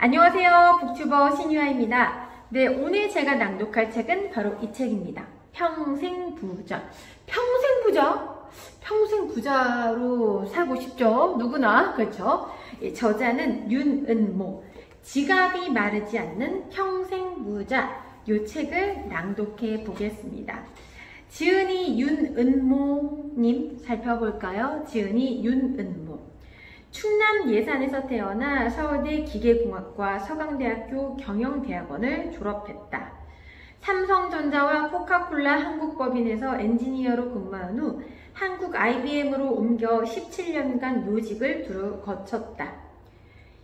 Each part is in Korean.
안녕하세요. 북튜버 신유아입니다. 네, 오늘 제가 낭독할 책은 바로 이 책입니다. 평생부자. 평생부자? 평생부자로 살고 싶죠? 누구나, 그렇죠? 저자는 윤은모. 지갑이 마르지 않는 평생부자. 이 책을 낭독해 보겠습니다. 지은이 윤은모님 살펴볼까요? 지은이 윤은모. 충남 예산에서 태어나 서울대 기계공학과 서강대학교 경영대학원을 졸업했다. 삼성전자와 코카콜라 한국법인에서 엔지니어로 근무한 후 한국 IBM으로 옮겨 17년간 요직을 두루 거쳤다.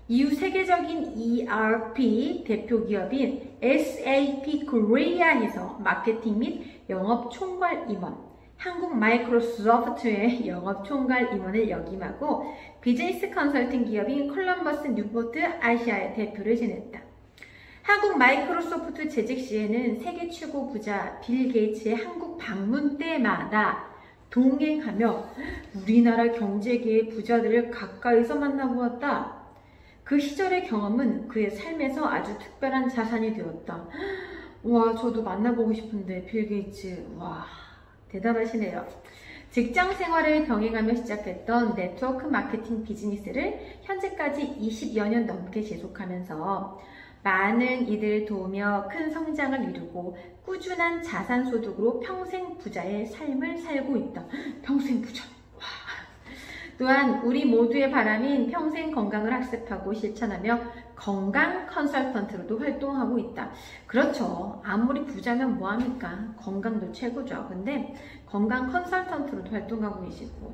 이후 세계적인 ERP 대표 기업인 SAP 코리아에서 마케팅 및 영업 총괄 임원, 한국 마이크로소프트의 영업 총괄 임원을 역임하고 비즈니스 컨설팅 기업인 콜럼버스 뉴포트 아시아의 대표를 지냈다. 한국 마이크로소프트 재직 시에는 세계 최고 부자 빌 게이츠의 한국 방문 때마다 동행하며 우리나라 경제계의 부자들을 가까이서 만나보았다. 그 시절의 경험은 그의 삶에서 아주 특별한 자산이 되었다. 와, 저도 만나보고 싶은데 빌 게이츠, 와, 대단하시네요. 직장 생활을 병행하며 시작했던 네트워크 마케팅 비즈니스를 현재까지 20여 년 넘게 지속하면서 많은 이들을 도우며 큰 성장을 이루고 꾸준한 자산 소득으로 평생 부자의 삶을 살고 있다. 평생 부자. 와. 또한 우리 모두의 바람인 평생 건강을 학습하고 실천하며 건강 컨설턴트로도 활동하고 있다. 그렇죠. 아무리 부자면 뭐합니까? 건강도 최고죠. 근데 건강 컨설턴트로도 활동하고 계시고,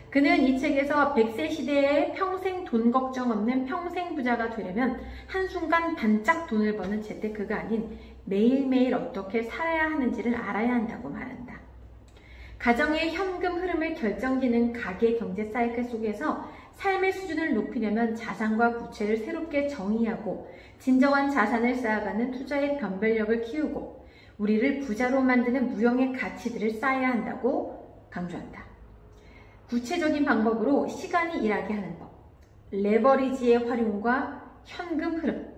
그는 이 책에서 100세 시대에 평생 돈 걱정 없는 평생 부자가 되려면 한순간 반짝 돈을 버는 재테크가 아닌 매일매일 어떻게 살아야 하는지를 알아야 한다고 말한다. 가정의 현금 흐름을 결정짓는 가계 경제 사이클 속에서 삶의 수준을 높이려면 자산과 부채를 새롭게 정의하고 진정한 자산을 쌓아가는 투자의 변별력을 키우고 우리를 부자로 만드는 무형의 가치들을 쌓아야 한다고 강조한다. 구체적인 방법으로 시간이 일하게 하는 법, 레버리지의 활용과 현금 흐름,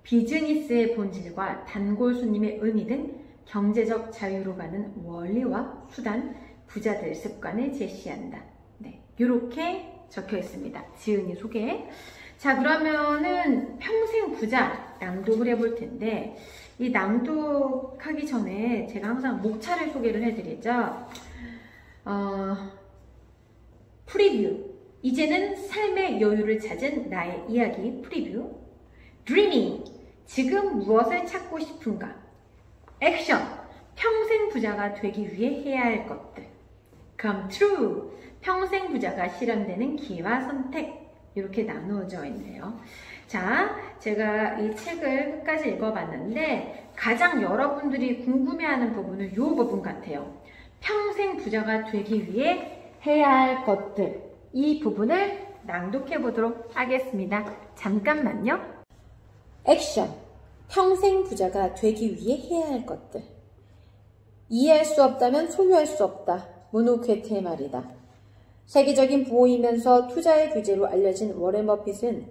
비즈니스의 본질과 단골 손님의 의미 등 경제적 자유로 가는 원리와 수단, 부자들 습관을 제시한다. 네, 이렇게 적혀 있습니다. 지은이 소개. 자, 그러면은 평생 부자 낭독을 해볼 텐데, 이 낭독하기 전에 제가 항상 목차를 소개를 해드리죠. 프리뷰. 이제는 삶의 여유를 찾은 나의 이야기 프리뷰. 드리밍. 지금 무엇을 찾고 싶은가? 액션. 평생 부자가 되기 위해 해야 할 것들. Come true. 평생 부자가 실현되는 기회와 선택. 이렇게 나누어져 있네요. 자, 제가 이 책을 끝까지 읽어봤는데 가장 여러분들이 궁금해하는 부분은 이 부분 같아요. 평생 부자가 되기 위해 해야 할 것들. 이 부분을 낭독해 보도록 하겠습니다. 잠깐만요. 액션. 평생 부자가 되기 위해 해야 할 것들. 이해할 수 없다면 소유할 수 없다. 문호 괴테의 말이다. 세계적인 부호이면서 투자의 규제로 알려진 워렌 버핏은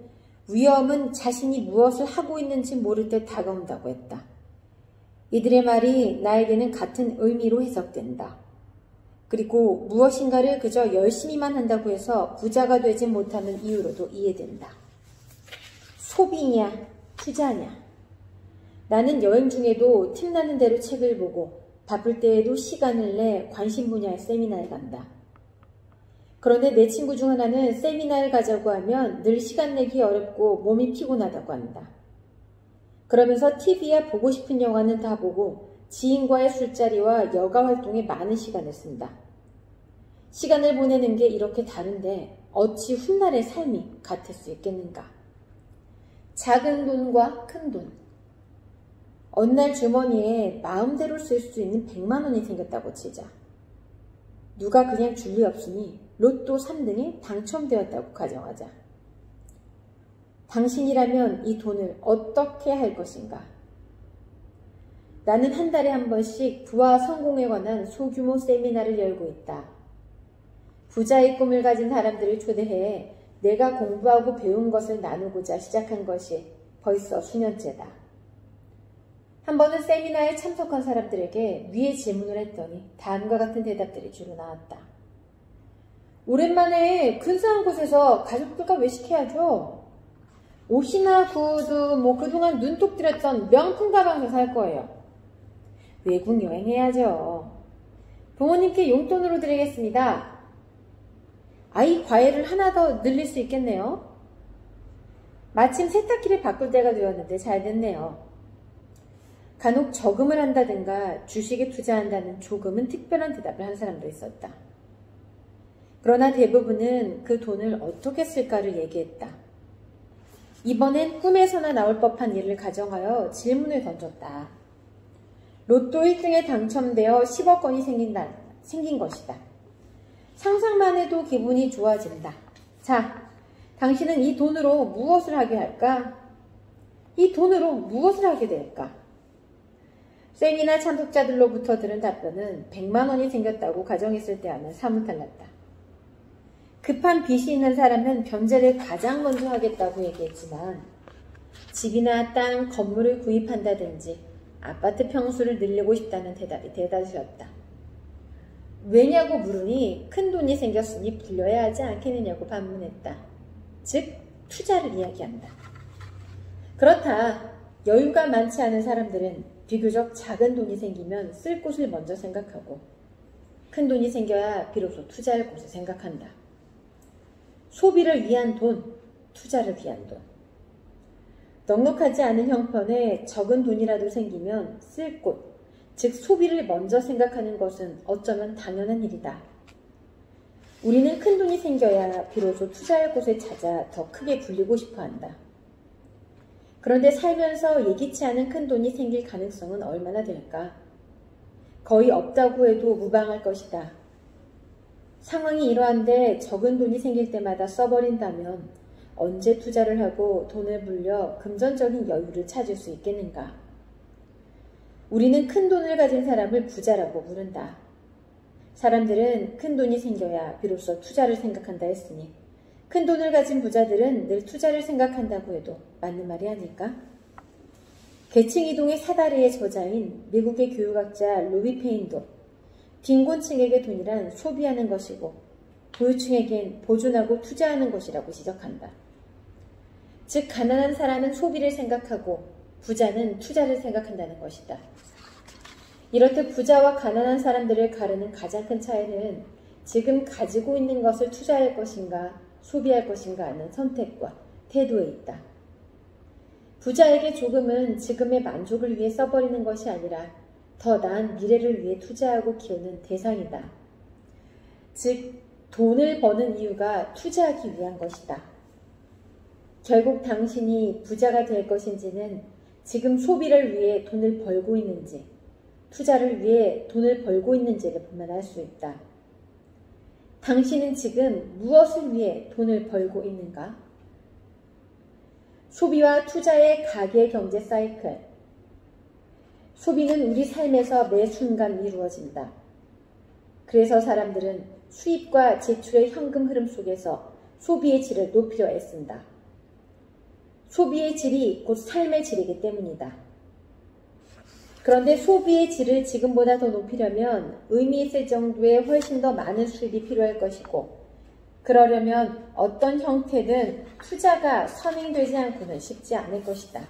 위험은 자신이 무엇을 하고 있는지 모를 때 다가온다고 했다. 이들의 말이 나에게는 같은 의미로 해석된다. 그리고 무엇인가를 그저 열심히만 한다고 해서 부자가 되지 못하는 이유로도 이해된다. 소비냐, 투자냐. 나는 여행 중에도 틈나는 대로 책을 보고 바쁠 때에도 시간을 내 관심 분야의 세미나에 간다. 그런데 내 친구 중 하나는 세미나를 가자고 하면 늘 시간 내기 어렵고 몸이 피곤하다고 한다. 그러면서 TV에 보고 싶은 영화는 다 보고 지인과의 술자리와 여가 활동에 많은 시간을 쓴다. 시간을 보내는 게 이렇게 다른데 어찌 훗날의 삶이 같을 수 있겠는가? 작은 돈과 큰 돈. 어느 날 주머니에 마음대로 쓸 수 있는 100만 원이 생겼다고 치자. 누가 그냥 줄 리 없으니 로또 3등에 당첨되었다고 가정하자. 당신이라면 이 돈을 어떻게 할 것인가? 나는 한 달에 한 번씩 부와 성공에 관한 소규모 세미나를 열고 있다. 부자의 꿈을 가진 사람들을 초대해 내가 공부하고 배운 것을 나누고자 시작한 것이 벌써 수년째다. 한 번은 세미나에 참석한 사람들에게 위의 질문을 했더니 다음과 같은 대답들이 주로 나왔다. 오랜만에 근사한 곳에서 가족들과 외식해야죠. 옷이나 구두, 그동안 눈독 들였던 명품 가방에서 살 거예요. 외국 여행해야죠. 부모님께 용돈으로 드리겠습니다. 아이 과외를 하나 더 늘릴 수 있겠네요. 마침 세탁기를 바꿀 때가 되었는데 잘 됐네요. 간혹 저금을 한다든가 주식에 투자한다는 조금은 특별한 대답을 한 사람도 있었다. 그러나 대부분은 그 돈을 어떻게 쓸까를 얘기했다. 이번엔 꿈에서나 나올 법한 일을 가정하여 질문을 던졌다. 로또 1등에 당첨되어 10억 원이 생긴 것이다. 상상만 해도 기분이 좋아진다. 자, 당신은 이 돈으로 무엇을 하게 할까? 이 돈으로 무엇을 하게 될까? 세미나 참석자들로부터 들은 답변은 100만 원이 생겼다고 가정했을 때와는 사뭇 달랐다. 급한 빚이 있는 사람은 변제를 가장 먼저 하겠다고 얘기했지만 집이나 땅, 건물을 구입한다든지 아파트 평수를 늘리고 싶다는 대답이 대다수였다. 왜냐고 물으니 큰 돈이 생겼으니 불려야 하지 않겠느냐고 반문했다. 즉, 투자를 이야기한다. 그렇다. 여유가 많지 않은 사람들은 비교적 작은 돈이 생기면 쓸 곳을 먼저 생각하고 큰 돈이 생겨야 비로소 투자할 곳을 생각한다. 소비를 위한 돈, 투자를 위한 돈. 넉넉하지 않은 형편에 적은 돈이라도 생기면 쓸 곳, 즉 소비를 먼저 생각하는 것은 어쩌면 당연한 일이다. 우리는 큰 돈이 생겨야 비로소 투자할 곳을 찾아 더 크게 굴리고 싶어 한다. 그런데 살면서 예기치 않은 큰 돈이 생길 가능성은 얼마나 될까? 거의 없다고 해도 무방할 것이다. 상황이 이러한데 적은 돈이 생길 때마다 써버린다면 언제 투자를 하고 돈을 불려 금전적인 여유를 찾을 수 있겠는가? 우리는 큰 돈을 가진 사람을 부자라고 부른다. 사람들은 큰 돈이 생겨야 비로소 투자를 생각한다 했으니 큰 돈을 가진 부자들은 늘 투자를 생각한다고 해도 맞는 말이 아닐까? 계층 이동의 사다리의 저자인 미국의 교육학자 로비 페인도 빈곤층에게 돈이란 소비하는 것이고 부유층에겐 보존하고 투자하는 것이라고 지적한다. 즉 가난한 사람은 소비를 생각하고 부자는 투자를 생각한다는 것이다. 이렇듯 부자와 가난한 사람들을 가르는 가장 큰 차이는 지금 가지고 있는 것을 투자할 것인가 소비할 것인가 하는 선택과 태도에 있다. 부자에게 조금은 지금의 만족을 위해 써버리는 것이 아니라 더 나은 미래를 위해 투자하고 키우는 대상이다. 즉, 돈을 버는 이유가 투자하기 위한 것이다. 결국 당신이 부자가 될 것인지는 지금 소비를 위해 돈을 벌고 있는지, 투자를 위해 돈을 벌고 있는지를 보면 알 수 있다. 당신은 지금 무엇을 위해 돈을 벌고 있는가? 소비와 투자의 가계 경제 사이클. 소비는 우리 삶에서 매 순간 이루어진다. 그래서 사람들은 수입과 지출의 현금 흐름 속에서 소비의 질을 높이려 애쓴다. 소비의 질이 곧 삶의 질이기 때문이다. 그런데 소비의 질을 지금보다 더 높이려면 의미 있을 정도의 훨씬 더 많은 수입이 필요할 것이고 그러려면 어떤 형태든 투자가 선행되지 않고는 쉽지 않을 것이다.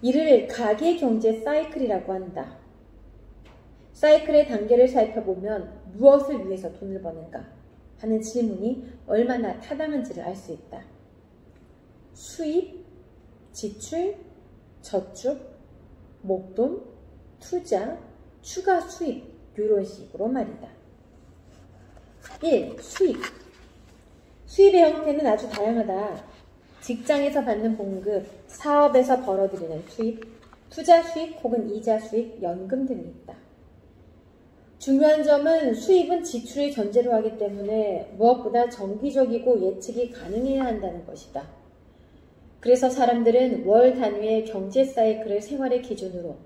이를 가계경제 사이클이라고 한다. 사이클의 단계를 살펴보면 무엇을 위해서 돈을 버는가 하는 질문이 얼마나 타당한지를 알 수 있다. 수입, 지출, 저축, 목돈, 투자, 추가 수입 이런 식으로 말이다. 1. 수입. 수입의 형태는 아주 다양하다. 직장에서 받는 봉급, 사업에서 벌어들이는 수입, 투자 수입 혹은 이자 수입, 연금 등이 있다. 중요한 점은 수입은 지출을 전제로 하기 때문에 무엇보다 정기적이고 예측이 가능해야 한다는 것이다. 그래서 사람들은 월 단위의 경제 사이클을 생활의 기준으로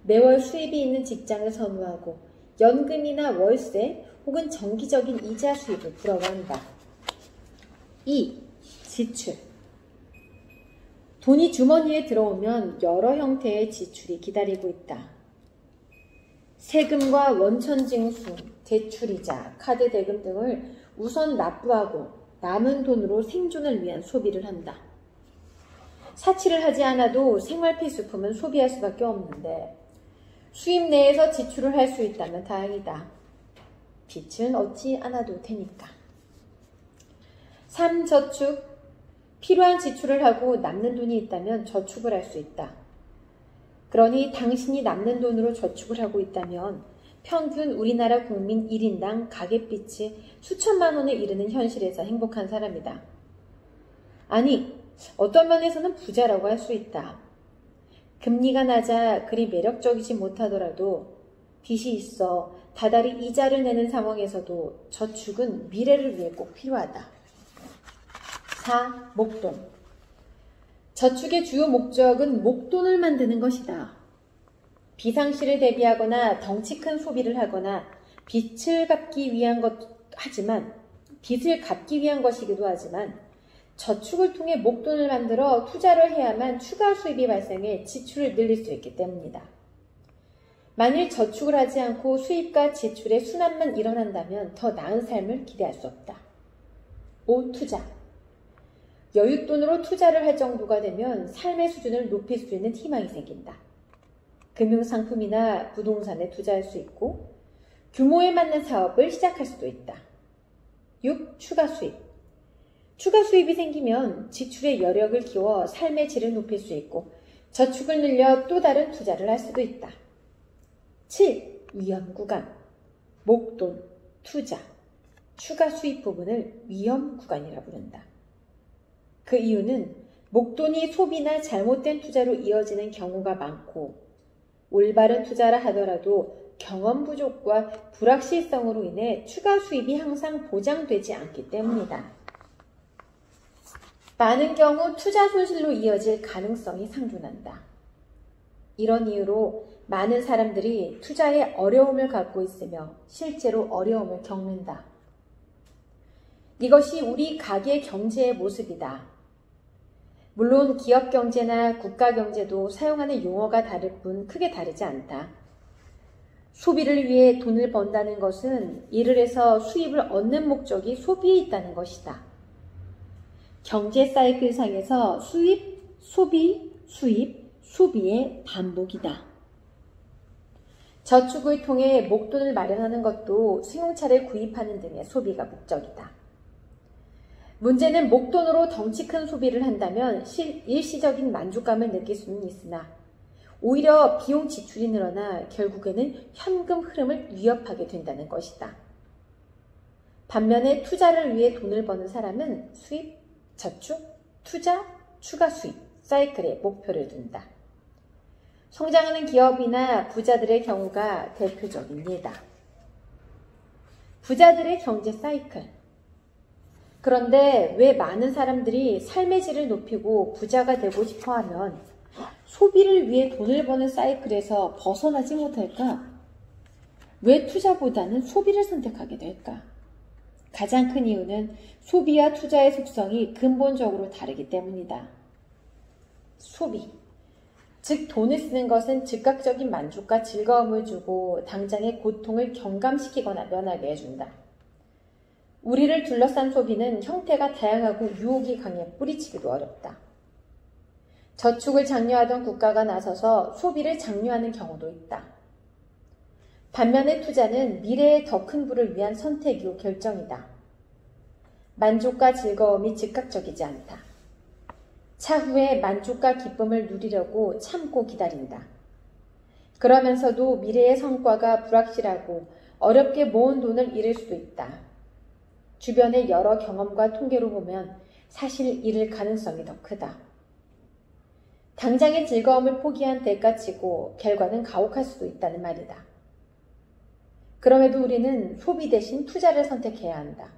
매월 수입이 있는 직장을 선호하고 연금이나 월세 혹은 정기적인 이자 수입을 부러워한다. 2. 지출. 돈이 주머니에 들어오면 여러 형태의 지출이 기다리고 있다. 세금과 원천징수, 대출이자, 카드 대금 등을 우선 납부하고 남은 돈으로 생존을 위한 소비를 한다. 사치를 하지 않아도 생활 필수품은 소비할 수밖에 없는데 수입 내에서 지출을 할 수 있다면 다행이다. 빚은 얻지 않아도 되니까. 3. 저축. 필요한 지출을 하고 남는 돈이 있다면 저축을 할 수 있다. 그러니 당신이 남는 돈으로 저축을 하고 있다면 평균 우리나라 국민 1인당 가계빚이 수천만 원에 이르는 현실에서 행복한 사람이다. 아니, 어떤 면에서는 부자라고 할 수 있다. 금리가 낮아 그리 매력적이지 못하더라도 빚이 있어 다달이 이자를 내는 상황에서도 저축은 미래를 위해 꼭 필요하다. 4. 목돈. 저축의 주요 목적은 목돈을 만드는 것이다. 비상시를 대비하거나 덩치 큰 소비를 하거나 빚을 갚기 위한 것이기도 하지만 저축을 통해 목돈을 만들어 투자를 해야만 추가 수입이 발생해 지출을 늘릴 수 있기 때문이다. 만일 저축을 하지 않고 수입과 지출의 순환만 일어난다면 더 나은 삶을 기대할 수 없다. 5. 투자. 여윳돈으로 투자를 할 정도가 되면 삶의 수준을 높일 수 있는 희망이 생긴다. 금융상품이나 부동산에 투자할 수 있고 규모에 맞는 사업을 시작할 수도 있다. 6. 추가 수입. 추가 수입이 생기면 지출의 여력을 키워 삶의 질을 높일 수 있고 저축을 늘려 또 다른 투자를 할 수도 있다. 7. 위험 구간. 목돈, 투자, 추가 수입 부분을 위험 구간이라 부른다. 그 이유는 목돈이 소비나 잘못된 투자로 이어지는 경우가 많고 올바른 투자를 하더라도 경험 부족과 불확실성으로 인해 추가 수입이 항상 보장되지 않기 때문이다. 많은 경우 투자 손실로 이어질 가능성이 상존한다. 이런 이유로 많은 사람들이 투자에 어려움을 갖고 있으며 실제로 어려움을 겪는다. 이것이 우리 가계 경제의 모습이다. 물론 기업 경제나 국가 경제도 사용하는 용어가 다를 뿐 크게 다르지 않다. 소비를 위해 돈을 번다는 것은 이를 해서 수입을 얻는 목적이 소비에 있다는 것이다. 경제 사이클상에서 수입, 소비, 수입, 소비의 반복이다. 저축을 통해 목돈을 마련하는 것도 승용차를 구입하는 등의 소비가 목적이다. 문제는 목돈으로 덩치 큰 소비를 한다면 일시적인 만족감을 느낄 수는 있으나 오히려 비용 지출이 늘어나 결국에는 현금 흐름을 위협하게 된다는 것이다. 반면에 투자를 위해 돈을 버는 사람은 수입, 저축, 투자, 추가 수입, 사이클에 목표를 둔다. 성장하는 기업이나 부자들의 경우가 대표적인 예다. 부자들의 경제 사이클. 그런데 왜 많은 사람들이 삶의 질을 높이고 부자가 되고 싶어하면 소비를 위해 돈을 버는 사이클에서 벗어나지 못할까? 왜 투자보다는 소비를 선택하게 될까? 가장 큰 이유는 소비와 투자의 속성이 근본적으로 다르기 때문이다. 소비, 즉 돈을 쓰는 것은 즉각적인 만족과 즐거움을 주고 당장의 고통을 경감시키거나 면하게 해준다. 우리를 둘러싼 소비는 형태가 다양하고 유혹이 강해 뿌리치기도 어렵다. 저축을 장려하던 국가가 나서서 소비를 장려하는 경우도 있다. 반면에 투자는 미래의 더 큰 부를 위한 선택이고 결정이다. 만족과 즐거움이 즉각적이지 않다. 차후에 만족과 기쁨을 누리려고 참고 기다린다. 그러면서도 미래의 성과가 불확실하고 어렵게 모은 돈을 잃을 수도 있다. 주변의 여러 경험과 통계로 보면 사실 잃을 가능성이 더 크다. 당장의 즐거움을 포기한 대가치고 결과는 가혹할 수도 있다는 말이다. 그럼에도 우리는 소비 대신 투자를 선택해야 한다.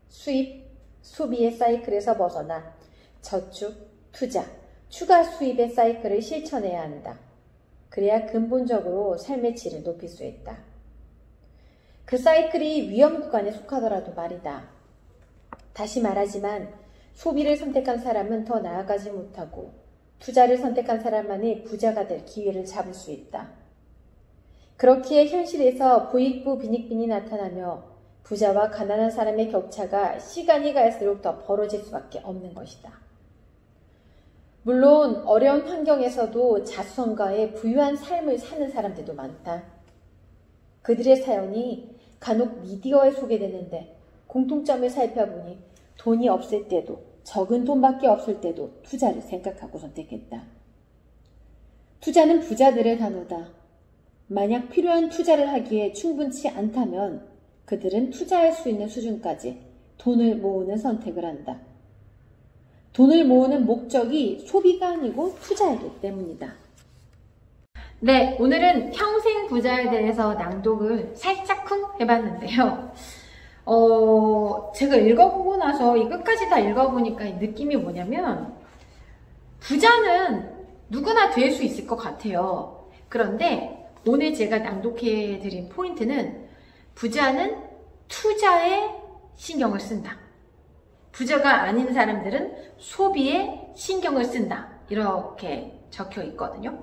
수입, 소비의 사이클에서 벗어나 저축, 투자, 추가 수입의 사이클을 실천해야 한다. 그래야 근본적으로 삶의 질을 높일 수 있다. 그 사이클이 위험 구간에 속하더라도 말이다. 다시 말하지만 소비를 선택한 사람은 더 나아가지 못하고 투자를 선택한 사람만이 부자가 될 기회를 잡을 수 있다. 그렇기에 현실에서 부익부 빈익빈이 나타나며 부자와 가난한 사람의 격차가 시간이 갈수록 더 벌어질 수밖에 없는 것이다. 물론 어려운 환경에서도 자수성가에 부유한 삶을 사는 사람들도 많다. 그들의 사연이 간혹 미디어에 소개되는데 공통점을 살펴보니 돈이 없을 때도 적은 돈밖에 없을 때도 투자를 생각하고 선택했다. 투자는 부자들의 단어다. 만약 필요한 투자를 하기에 충분치 않다면 그들은 투자할 수 있는 수준까지 돈을 모으는 선택을 한다. 돈을 모으는 목적이 소비가 아니고 투자이기 때문이다. 네, 오늘은 평생 부자에 대해서 낭독을 살짝쿵 해봤는데요. 제가 읽어보고 나서 이 끝까지 다 읽어보니까 이 느낌이 뭐냐면 부자는 누구나 될 수 있을 것 같아요. 그런데 오늘 제가 낭독해드린 포인트는 부자는 투자에 신경을 쓴다. 부자가 아닌 사람들은 소비에 신경을 쓴다. 이렇게 적혀 있거든요.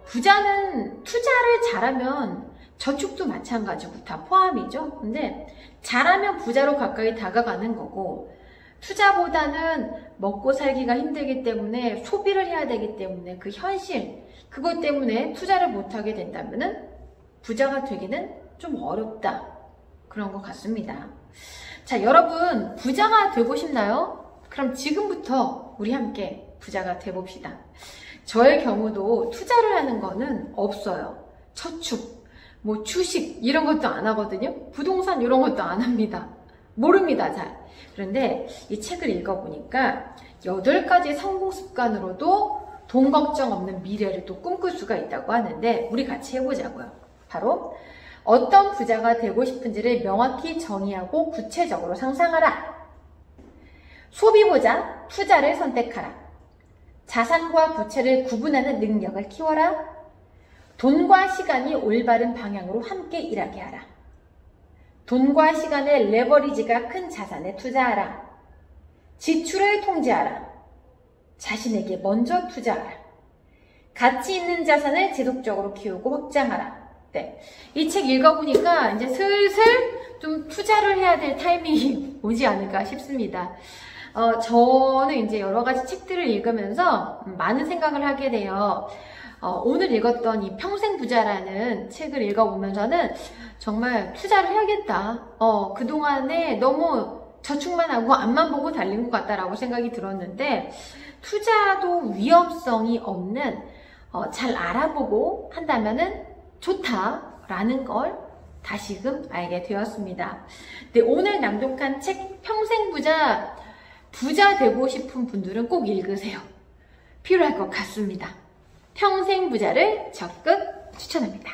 부자는 투자를 잘하면 저축도 마찬가지고 다 포함이죠. 근데 잘하면 부자로 가까이 다가가는 거고 투자보다는 먹고 살기가 힘들기 때문에 소비를 해야 되기 때문에 그 현실 그것 때문에 투자를 못하게 된다면은 부자가 되기는 좀 어렵다. 그런 것 같습니다. 자, 여러분 부자가 되고 싶나요? 그럼 지금부터 우리 함께 부자가 돼봅시다. 저의 경우도 투자를 하는 거는 없어요. 저축, 뭐 주식 이런 것도 안 하거든요. 부동산 이런 것도 안 합니다. 모릅니다, 잘. 그런데 이 책을 읽어보니까 8가지 성공 습관으로도 돈 걱정 없는 미래를 또 꿈꿀 수가 있다고 하는데 우리 같이 해보자고요. 바로 어떤 부자가 되고 싶은지를 명확히 정의하고 구체적으로 상상하라. 소비보다 투자를 선택하라. 자산과 부채를 구분하는 능력을 키워라. 돈과 시간이 올바른 방향으로 함께 일하게 하라. 돈과 시간의 레버리지가 큰 자산에 투자하라. 지출을 통제하라. 자신에게 먼저 투자하라. 가치 있는 자산을 지속적으로 키우고 확장하라. 네. 이 책 읽어보니까 이제 슬슬 좀 투자를 해야 될 타이밍이 오지 않을까 싶습니다. 저는 이제 여러 가지 책들을 읽으면서 많은 생각을 하게 돼요. 오늘 읽었던 이 평생 부자라는 책을 읽어보면서는 정말 투자를 해야겠다. 그동안에 너무 저축만 하고 앞만 보고 달린 것 같다라고 생각이 들었는데 투자도 위험성이 없는 잘 알아보고 한다면은 좋다라는 걸 다시금 알게 되었습니다. 네, 오늘 낭독한 책 평생 부자 되고 싶은 분들은 꼭 읽으세요. 필요할 것 같습니다. 평생 부자를 적극 추천합니다.